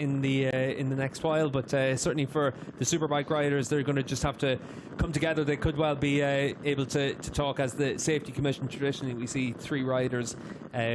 in the next while. But certainly for the Superbike riders, they're going to just have to come together. They could well be able to talk, as the Safety Commission. Traditionally, we see 3 riders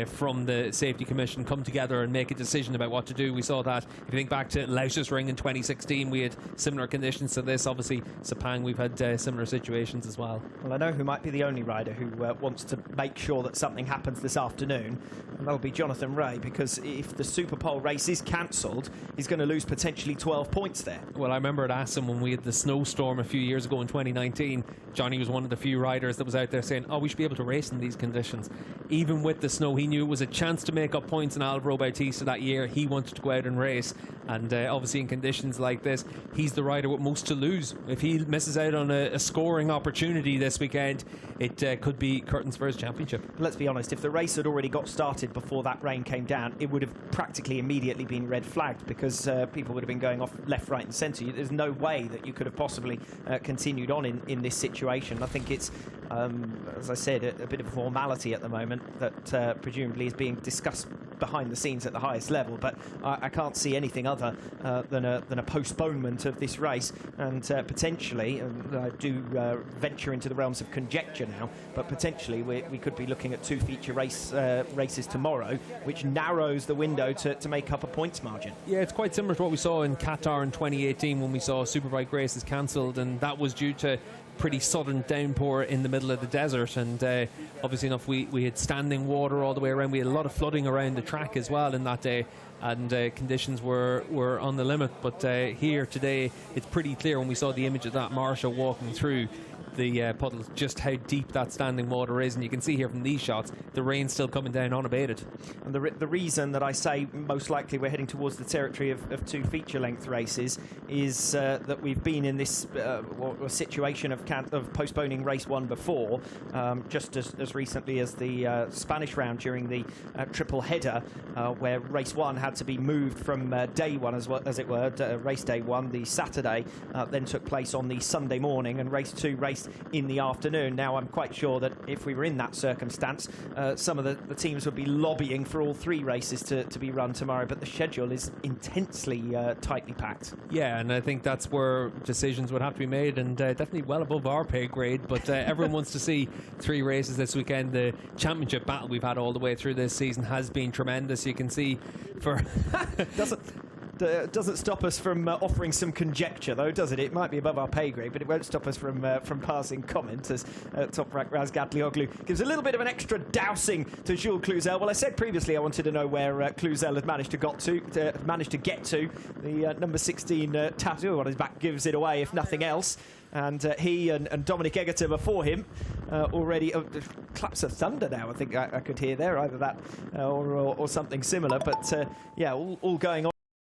from the Safety Commission come together and make a decision about what to do. We saw that, if you think back to Lauscher's Ring in 2016, we had similar conditions to this. Obviously, Sepang, we've had similar situations as well. Well, I know who might be the only rider who wants to make sure that something happens this afternoon, and that'll be Jonathan Rea, because if the Superpole race is cancelled, he's going to lose potentially 12 points there. Well, I remember at Assen when we had the snowstorm a few years ago in 2019, Johnny was one of the few riders that was out there saying, oh, we should be able to race in these conditions. Even with the snow, he knew it was a chance to make up points in Alvaro Bautista that year. He wanted to go out and race, and obviously in conditions like this, he's the rider with most to lose. If he misses out on a scoring opportunity this weekend, it could be curtains for his championship. Let's be honest, if the race had already got started before that rain came down, it would have practically immediately been red flagged, because people would have been going off left, right and centre. There's no way that you could have possibly continued on in this situation. I think it's, as I said, a bit of a formality at the moment that presumably is being discussed behind the scenes at the highest level, but I can't see anything other than a postponement of this race, and potentially, I do venture into the realms of conjecture now, but potentially we could be looking at 2 feature races tomorrow, which narrows the window to make up a points margin. Yeah, it's quite similar to what we saw in Qatar in 2018 when we saw Superbike races cancelled, and that was due to pretty sudden downpour in the middle of the desert, and obviously enough we had standing water all the way around. We had a lot of flooding around the track as well in that day, and conditions were on the limit. But here today it's pretty clear when we saw the image of that Marshal walking through the puddles just how deep that standing water is, and you can see here from these shots the rain's still coming down unabated. And the reason that I say most likely we're heading towards the territory of 2 feature length races is that we've been in this situation of postponing race 1 before, just as recently as the Spanish round during the triple header, where race 1 had to be moved from day 1 as it were, race day 1, the Saturday, then took place on the Sunday morning, and race 2 raced in the afternoon. Now, I'm quite sure that if we were in that circumstance, some of the teams would be lobbying for all 3 races to be run tomorrow, but the schedule is intensely tightly packed. Yeah, and I think that's where decisions would have to be made, and definitely well above our pay grade, but everyone wants to see 3 races this weekend. The championship battle we've had all the way through this season has been tremendous. You can see for... Doesn't stop us from offering some conjecture, though, does it? It might be above our pay grade, but it won't stop us from passing comment, as Toprak Razgatlioglu gives a little bit of an extra dousing to Jules Cluzel. Well, I said previously I wanted to know where Cluzel had managed to get to. The number 16 tattoo on his back gives it away, if nothing else. And he and Dominic Egerter before him already claps of thunder now, I think I could hear there, either that or something similar. But yeah, all going on.